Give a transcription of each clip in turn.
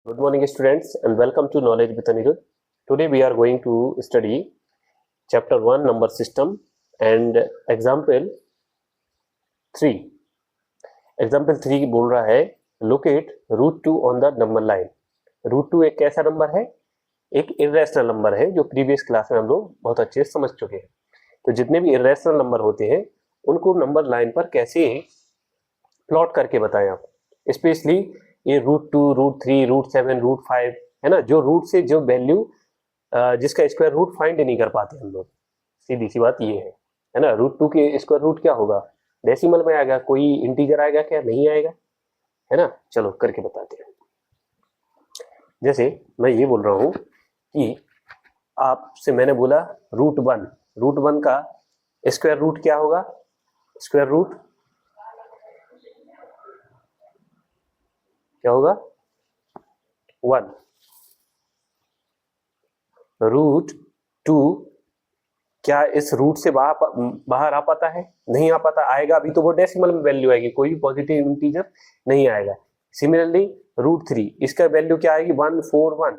Good morning students and welcome to Knowledge with Anirudh. Today we are going to study chapter 1 number system and example 3. Example 3 बोल रहा है locate root 2 on the number line. root 2 एक कैसा number है? एक irrational number है जो previous class में हम लोग बहुत अच्छे से समझ चुके हैं. तो जितने भी इर्रेशनल नंबर होते हैं उनको नंबर लाइन पर कैसे प्लॉट करके बताएं आप. स्पेशली ये रूट 2, रूट 3, रूट 7, रूट 5 है ना, जो रूट से जो वैल्यू जिसका स्क्वायर रूट फाइंड नहीं कर पाते हम लोग. सीधी सी बात ये है ना. रूट 2 के स्क्वायर रूट क्या होगा? डेसिमल में आएगा, कोई इंटीजर आएगा क्या? नहीं आएगा, है ना. चलो करके बताते हैं. जैसे मैं ये बोल रहा हूं कि आपसे मैंने बोला रूट 1 का स्क्वायर रूट क्या होगा? स्क्वायर रूट क्या होगा? 1. रूट 2 क्या इस रूट से बाहर आ पाता है? नहीं आ पाता. आएगा अभी तो वो डेसिमल में वैल्यू आएगी, कोई भी पॉजिटिव इंटीजर नहीं आएगा. सिमिलरली रूट 3 इसका वैल्यू क्या आएगी? 141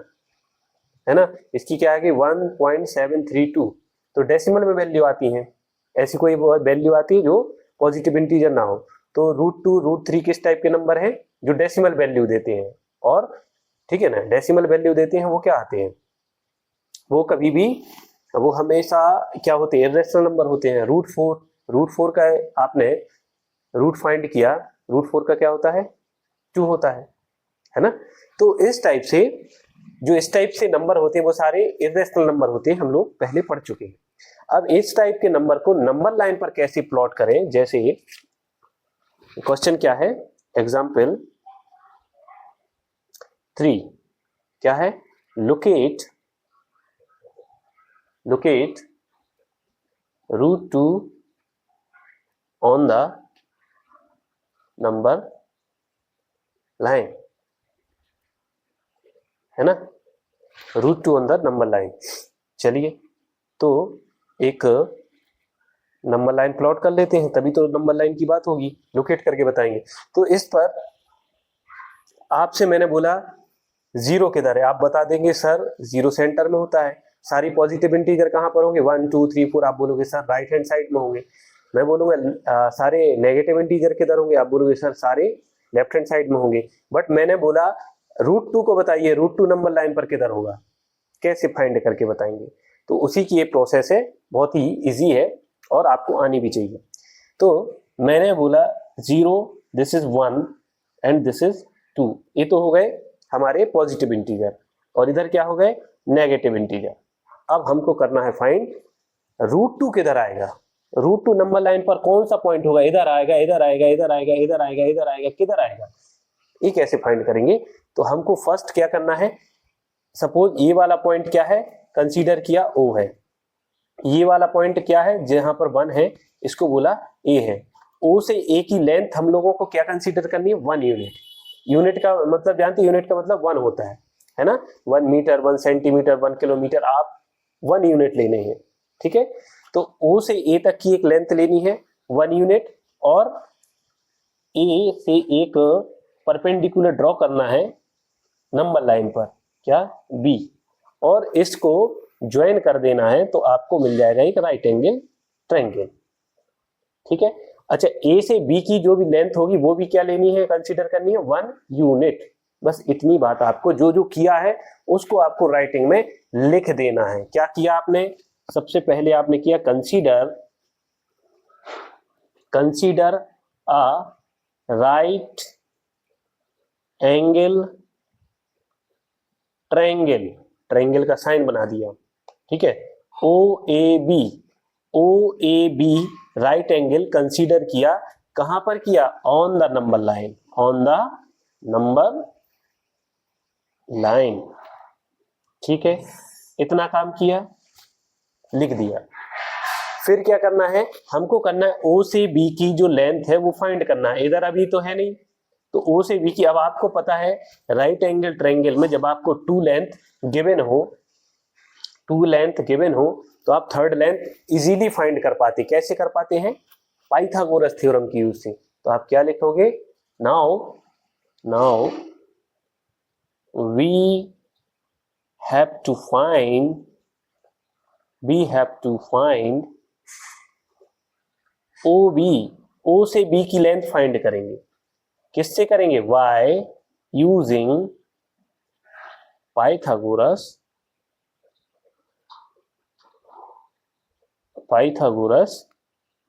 है ना. इसकी क्या आएगी? 1.732. तो डेसिमल में वैल्यू आती है. ऐसी कोई वैल्यू आती है जो पॉजिटिव इंटीजर ना हो. तो रूट 2, रूट 3 किस टाइप के नंबर है? जो डेसिमल वैल्यू देते हैं. और ठीक है ना, डेसिमल वैल्यू देते हैं वो क्या आते हैं? वो कभी भी, वो हमेशा क्या होते हैं? इर्रेशनल नंबर होते हैं. रूट 4 का आपने रूट फाइंड किया, रूट 4 का क्या होता है? 2 होता है ना. तो इस टाइप से जो इस टाइप से नंबर होते हैं वो सारे इर्रेशनल नंबर होते हैं, हम लोग पहले पढ़ चुके हैं. अब इस टाइप के नंबर को नंबर लाइन पर कैसे प्लॉट करें? जैसे क्वेश्चन क्या है? एग्जाम्पल 3 क्या है? Locate root 2 on the number line, है ना. Root 2 on the number line. चलिए तो एक नंबर लाइन प्लॉट कर लेते हैं, तभी तो नंबर लाइन की बात होगी. लोकेट करके बताएंगे. तो इस पर आपसे मैंने बोला जीरो किधर है? आप बता देंगे सर जीरो सेंटर में होता है. सारी पॉजिटिव इंटीजर कहां पर होंगे? 1, 2, 3, 4. आप बोलोगे सर राइट हैंड साइड में होंगे. मैं बोलूंगा सारे नेगेटिव इंटीजर किधर होंगे? आप बोलोगे सर सारे लेफ्ट हैंड साइड में होंगे. बट मैंने बोला रूट 2 को बताइए, रूट 2 नंबर लाइन पर किधर होगा? कैसे फाइंड करके बताएंगे? तो उसी की ये प्रोसेस है, बहुत ही इजी है और आपको आनी भी चाहिए. तो मैंने बोला 0, this is 1 and this is 2. ये तो हो गए हमारे पॉजिटिव इंटीजर और इधर क्या हो गए? Negative integer. अब हमको करना है फाइंड रूट 2 किधर आएगा. रूट 2 नंबर लाइन पर कौन सा पॉइंट होगा? इधर आएगा, इधर आएगा, इधर आएगा, इधर आएगा, इधर आएगा, किधर आएगा? ये कैसे फाइंड करेंगे? तो हमको फर्स्ट क्या करना है? सपोज ये वाला पॉइंट क्या है? कंसीडर किया O है. ये वाला पॉइंट क्या है? जहां पर 1 है इसको बोला A है. O से A की लेंथ हम लोगों को क्या कंसीडर करनी है? 1 यूनिट. यूनिट का मतलब जानते हैं? यूनिट का मतलब 1 होता है ना. 1 मीटर, 1 सेंटीमीटर, 1 किलोमीटर, आप 1 यूनिट लेने हैं. ठीक है. तो O से A तक की एक लेंथ लेनी है 1 यूनिट और A से एक परपेंडिकुलर ड्रॉ करना है नंबर लाइन पर, क्या? B. और इसको ज्वाइन कर देना है तो आपको मिल जाएगा एक राइट एंगल ट्रायंगल. ठीक है. अच्छा, A से B की जो भी लेंथ होगी वो भी क्या लेनी है? कंसीडर करनी है 1 यूनिट. बस इतनी बात आपको, जो जो किया है उसको आपको राइटिंग में लिख देना है. क्या किया आपने? सबसे पहले आपने किया consider a right angle triangle का साइन बना दिया. ठीक है. O A B right angle consider किया. कहां पर किया? On the number line. On the number line. ठीक है. इतना काम किया, लिख दिया. फिर क्या करना है? हमको करना है O से B की जो लेंथ है वो फाइंड करना है. इधर अभी तो है नहीं, तो O से B की. अब आपको पता है राइट एंगल ट्रायंगल में जब आपको 2 लेंथ गिवन हो तो आप थर्ड लेंथ इजीली फाइंड कर पाते. कैसे कर पाते हैं? पाइथागोरस थ्योरम की यूज से. तो आप क्या लिखोगे? Now we have to find OB, O से B की लेंथ फाइंड करेंगे। किससे करेंगे? By using Pythagoras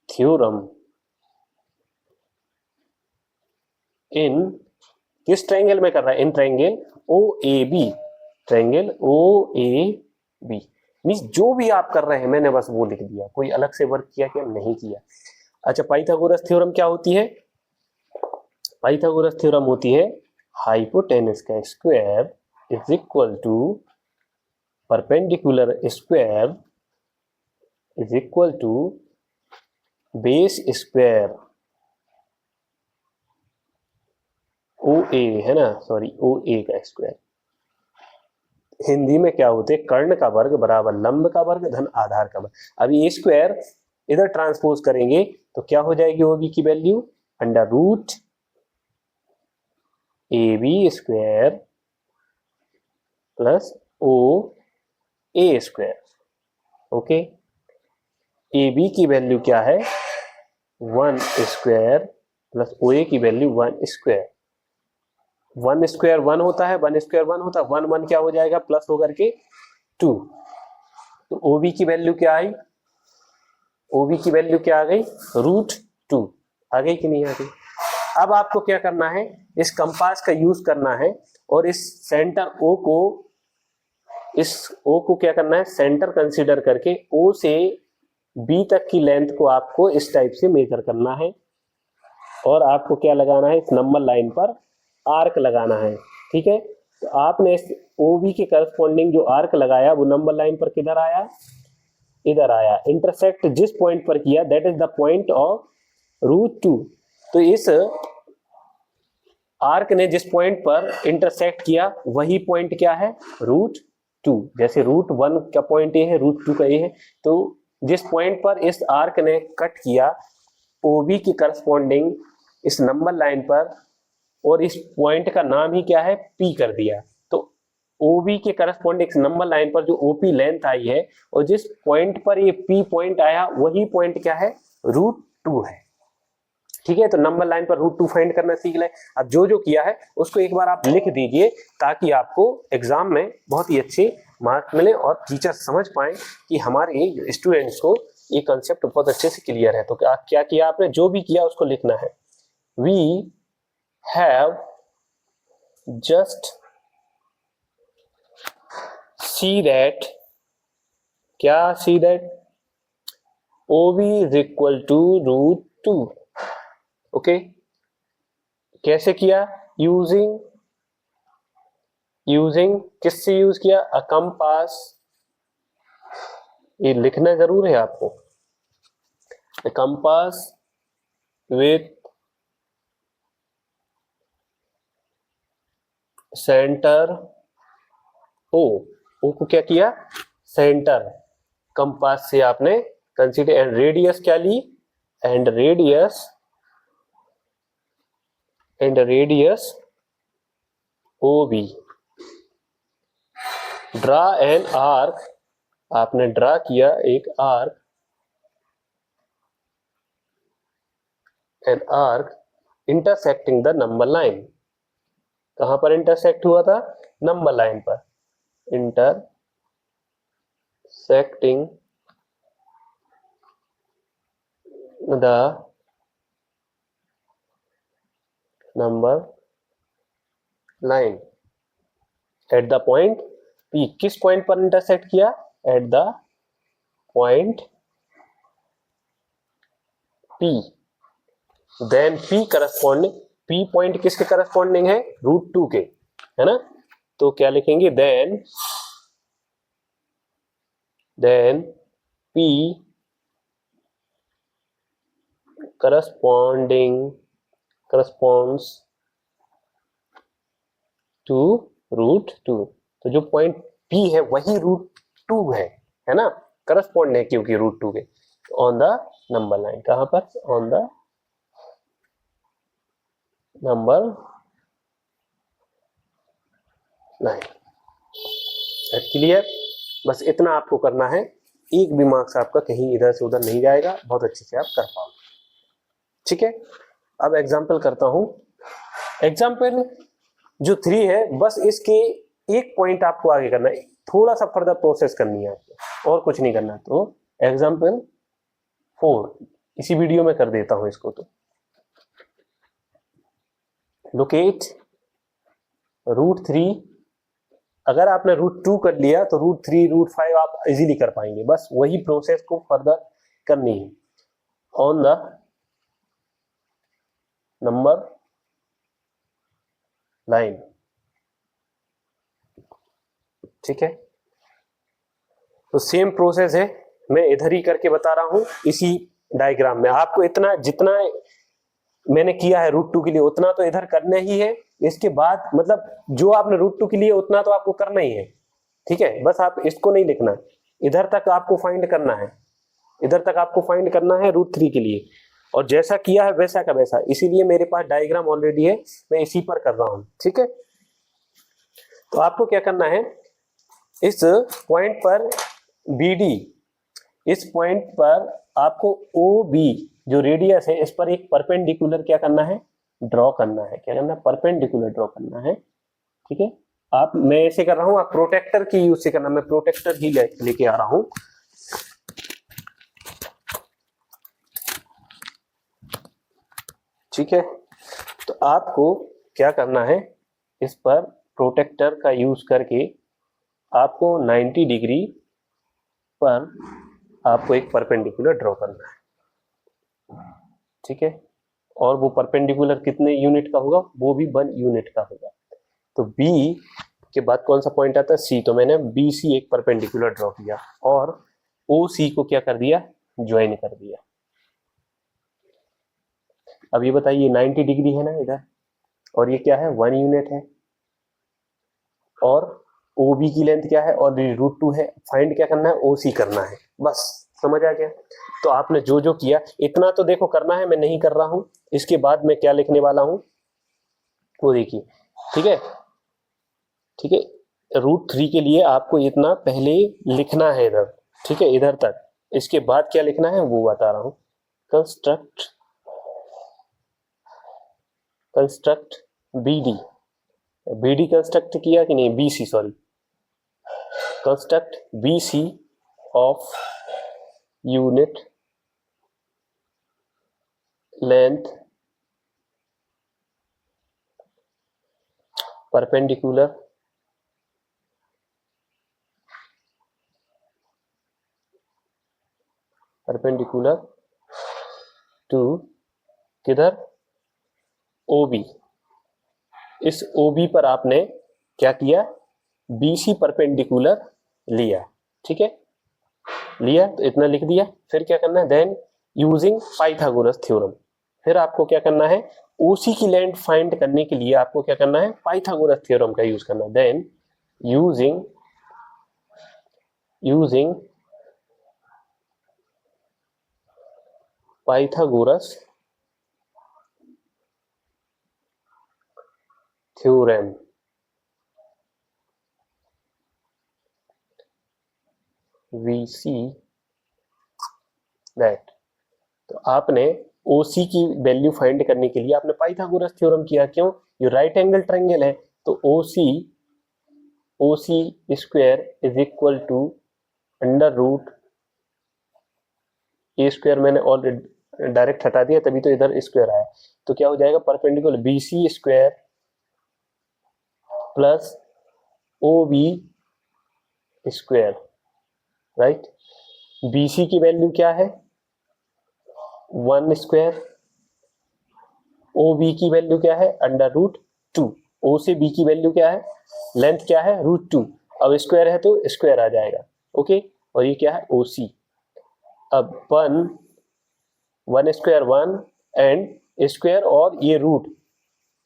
theorem in किस ट्रायंगल में कर रहा है? In triangle OAB, triangle OAB। Means जो भी आप कर रहे हैं, मैंने बस वो लिख दिया, कोई अलग से वर्क किया क्या? नहीं किया। अच्छा, पाइथागोरस थ्योरम क्या होती है? पाइथागोरस थ्योरम होती है हाइपोटेनस का square is equal to perpendicular square is equal to base square OA है ना, सॉरी OA का स्क्वायर। हिंदी में क्या होते हैं? कर्ण का वर्ग बराबर लंब का वर्ग धन आधार का वर्ग। अभी ये स्क्वायर इधर ट्रांसपोज करेंगे तो क्या हो जाएगी? OB की value under root AB square plus OA square. Okay, AB की वैल्यू क्या है? 1 स्क्वायर प्लस OA की वैल्यू 1 स्क्वायर। 1 स्क्वायर 1 होता है, 1 स्क्वायर 1 होता है, 1 1 क्या हो जाएगा? प्लस होकर के 2। तो OB की वैल्यू क्या आई? OB की वैल्यू क्या आ गई? रूट 2। आ गई कि नहीं आ गई? अब आपको क्या करना है? इस कंपास का यूज करना है और इस सेंटर O को क्या करना है? सेंटर कंसीडर करके O से B तक की लेंथ को आपको इस टाइप से मेजर करना है और आपको क्या लगाना है? इस नंबर लाइन पर आर्क लगाना है। ठीक है, तो आपने इस OB के करस्पॉन्डिंग जो आर्क लगाया वो नंबर लाइन पर किधर आया? इधर आया। इंटरसेक्ट जिस पॉइंट पर किया that is the point of root 2। तो इस आर्क ने जिस पॉइंट पर इंटरसेक्ट किया वही पॉइंट क्या है? रूट 2। जैसे रूट 1 का पॉइंट ये है, रूट 2 का ये है, तो जिस पॉइंट पर इस आर्क ने कट किया OB की करस्पॉन्डिंग इस नंबर लाइन पर, और इस पॉइंट का नाम ही क्या है? P कर दिया। तो OB के करस्पॉन्डिंग इस नंबर लाइन पर जो OP लेंथ आई है और जिस पॉइंट पर ये P पॉइंट आया वही पॉइंट क्या है? रूट 2 है। ठीक है, तो नंबर लाइन पर रूट 2 फाइंड करना सीख लें। अब जो जो किया है उसको एक बार आप लिख दीजिए ताकि आपको एग्जाम में बहुत ही अच्छे मार्क्स मिले और टीचर समझ पाए कि हमारे स्टूडेंट्स को ये कंसेप्ट बहुत अच्छे से क्लियर है। तो क्या किया आपने? जो भी किया उसको लिखना है। We have just see that, क्या see that? OB is equal to root 2। Okay, कैसे किया? यूजिंग किससे यूज किया? A compass. ये लिखना जरूर है आपको। A compass with centre O को क्या किया? सेंटर। कंपास से आपने कंसीडर एंड रेडियस क्या ली? And radius OB। Draw an arc, आपने ड्रा किया एक आर्क, an arc intersecting the number line. कहां पर इंटरसेक्ट हुआ था? नंबर लाइन पर। Intersecting the number line at the point P। किस पॉइंट पर इंटरसेक्ट किया? At the point P। Then P corresponding, P point किसके करस्पॉन्डिंग है? रूट 2 के, है ना? तो क्या लिखेंगे? Then P corresponds to root 2। तो जो पॉइंट P है वही रूट 2 है ना? करस्पॉन्ड है क्योंकि रूट 2 के। ऑन द नंबर लाइन, कहां पर? On the number 9। क्लियर? बस इतना आपको करना है, एक भी मार्क्स आपका कहीं इधर से उधर नहीं जाएगा, बहुत अच्छे से आप कर पाओगे। ठीक है, अब एग्जाम्पल करता हूं। एग्जाम्पल जो 3 है, बस इसके एक पॉइंट आपको आगे करना है, थोड़ा सा फर्दर प्रोसेस करनी है आपको, और कुछ नहीं करना। तो एग्जाम्पल 4 इसी वीडियो में कर देता हूं इसको। तो लोकेट √3, अगर आपने √2 कर लिया तो √3 √5 आप इजीली कर पाएंगे, बस वही प्रोसेस को फर्दर करनी है ऑन द नंबर लाइन। ठीक है, तो सेम प्रोसेस है, मैं इधर ही करके बता रहा हूं इसी डायग्राम में। आपको इतना जितना मैंने किया है √2 के लिए उतना तो इधर करना ही है। इसके बाद मतलब जो आपने √2 के लिए उतना तो आपको करना ही है। ठीक है, बस आप इसको नहीं लिखना, इधर तक आपको फाइंड करना है, इधर तक आपको फाइंड करना है √3 के लिए, और जैसा किया है वैसा का वैसा। इसीलिए मेरे पास डायग्राम ऑलरेडी है, मैं इसी पर कर रहा हूं। ठीक है, तो आपको क्या करना है, इस पॉइंट पर BD, इस पॉइंट पर आपको OB जो रेडियस है, इस पर एक परपेंडिकुलर क्या करना है, ड्रॉ करना है। क्या करना है, परपेंडिकुलर ड्रॉ करना है। ठीक है, आप, मैं ऐसे कर रहा हूं, आप प्रोटेक्टर की यूज से करना, मैं प्रोटेक्टर ही लेके आ रहा हूं। ठीक है, तो आपको क्या करना है, इस पर प्रोटेक्टर का यूज करके आपको 90 डिग्री पर आपको एक परपेंडिकुलर ड्रॉ करना है। ठीक है, और वो परपेंडिकुलर कितने यूनिट का होगा, वो भी 1 यूनिट का होगा। तो B के बाद कौन सा पॉइंट आता है, C, तो मैंने BC एक परपेंडिकुलर ड्रॉ किया और OC को क्या कर दिया, ज्वाइन कर दिया। अब ये बताइए 90 डिग्री है ना इधर, और ये क्या है, 1 यूनिट है, और OB की लेंथ क्या है, और √2 है। फाइंड क्या करना है, OC करना है, बस समझ आ गया। तो आपने जो जो किया इतना तो देखो करना है, मैं नहीं कर रहा हूं। इसके बाद मैं क्या लिखने वाला हूं वो देखिए। ठीक है, ठीक है, √3 के लिए आपको इतना पहले लिखना है इधर। ठीक है, इधर तक। इसके बाद क्या लिखना है वो बता रहा हूं। कंस्ट्रक्ट BD कंस्ट्रक्ट किया कि नहीं, BC, sorry, construct BC of unit length perpendicular to किधर, OB। इस OB पर आपने क्या किया, BC परपेंडिकुलर लिया। ठीक है, लिया तो इतना लिख दिया। फिर क्या करना है, देन यूजिंग पाइथागोरस थ्योरम, फिर आपको क्या करना है, OC की लेंथ फाइंड करने के लिए आपको क्या करना है, पाइथागोरस थ्योरम का यूज करना। Then using Pythagoras theorem, we see that, तो आपने OC की वैल्यू फाइंड करने के लिए आपने पाइथागोरस थ्योरम किया। क्यों, ये राइट एंगल ट्रायंगल है, तो OC square is equal to √a square, मैंने ऑलरेडी डायरेक्ट हटा दिया तभी तो इधर स्क्वायर आया। तो क्या हो जाएगा, perpendicular BC square plus OB square, right. BC की वैल्यू क्या है, 1 स्क्वायर, OB की वैल्यू क्या है, √2। O से B की वैल्यू क्या है, लेंथ क्या है, √2। अब स्क्वायर है तो स्क्वायर आ जाएगा। ओके, और ये क्या है, OC। अब 1 स्क्वायर 1 एंड स्क्वायर और ये रूट,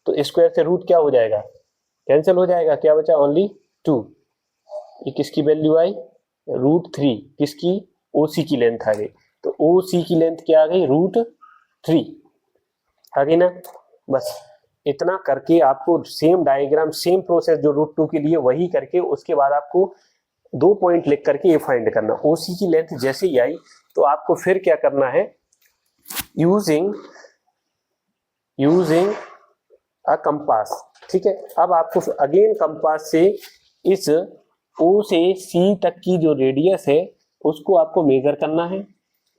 तो स्क्वायर से रूट क्या हो जाएगा, कैंसिल हो जाएगा, क्या बचा, ओनली 2। ये किसकी वैल्यू आई, √3, किसकी, OC की लेंथ आ गई। तो OC की लेंथ क्या आ गई, √3 आ गई ना। बस इतना करके आपको सेम डायग्राम सेम प्रोसेस जो रूट 2 के लिए वही करके उसके बाद आपको 2 पॉइंट लिख करके ये फाइंड करना। ओसी की लेंथ जैसे ही आई तो आपको फिर क्या करना है, यूजिंग अ कंपास, ठीक है। अब आपको अगेन कंपास से इस ओ से सी तक की जो रेडियस है उसको आपको मेजर करना है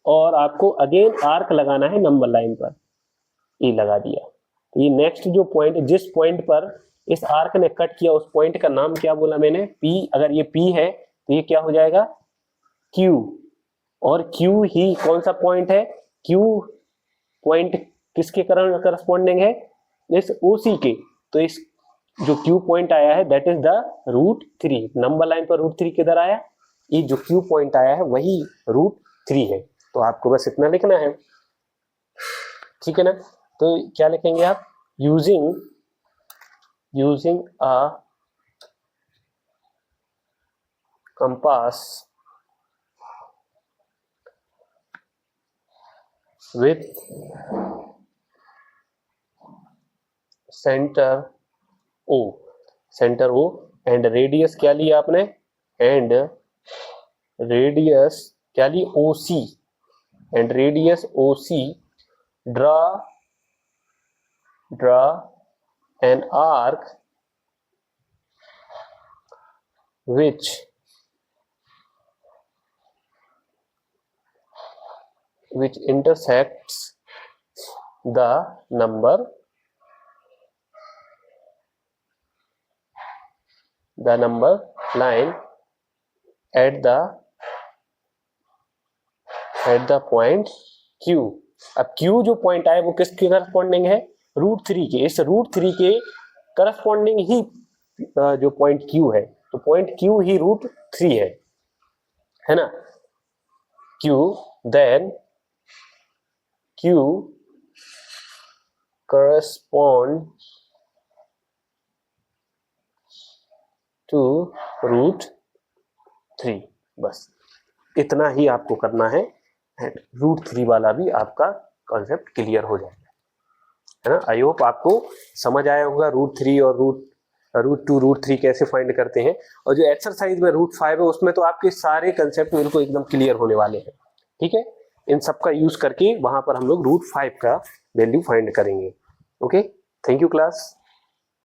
और आपको अगेन आर्क लगाना है नंबर लाइन पर। ये लगा दिया। ये नेक्स्ट जो पॉइंट, जिस पॉइंट पर इस आर्क ने कट किया उस पॉइंट का नाम क्या बोला मैंने, पी। अगर ये पी है तो ये क्या हो जाएगा, क्यू। और क्यू ही कौन सा पॉइंट है, क्यू पॉइंट किसके करस्पॉन्डिंग है, इस ओसी के। तो इस जो क्यू पॉइंट आया है that is the root 3। Number line पर रूट 3 किधर आया, ये जो क्यू पॉइंट आया है वही रूट 3 है। तो आपको बस इतना लिखना है, ठीक है ना। तो क्या लिखेंगे आप, using a compass with centre O and radius क्या लिया आपने, एंड रेडियस क्या ली, OC, and radius OC, draw an arc which intersects the number line at the point Q। अब Q जो पॉइंट आया वो किसके करस्पॉन्डिंग है, रूट 3 के। इस रूट 3 के करस्पॉन्डिंग ही जो पॉइंट Q है, तो पॉइंट Q ही रूट 3 है ना। Q then Q correspond to root 3। बस इतना ही आपको करना है, रूट 3 वाला भी आपका कॉन्सेप्ट क्लियर हो जाएगा, है ना। आई होप आपको समझ आया होगा रूट 3 और रूट 2 रूट 3 कैसे फाइंड करते हैं। और जो एक्सरसाइज में रूट 5 है उसमें तो आपके सारे कंसेप्ट बिल्कुल एकदम क्लियर होने वाले हैं, ठीक है। इन सब का यूज करके वहां पर हम लोग रूट 5 का वैल्यू फाइंड करेंगे। Okay, thank you class.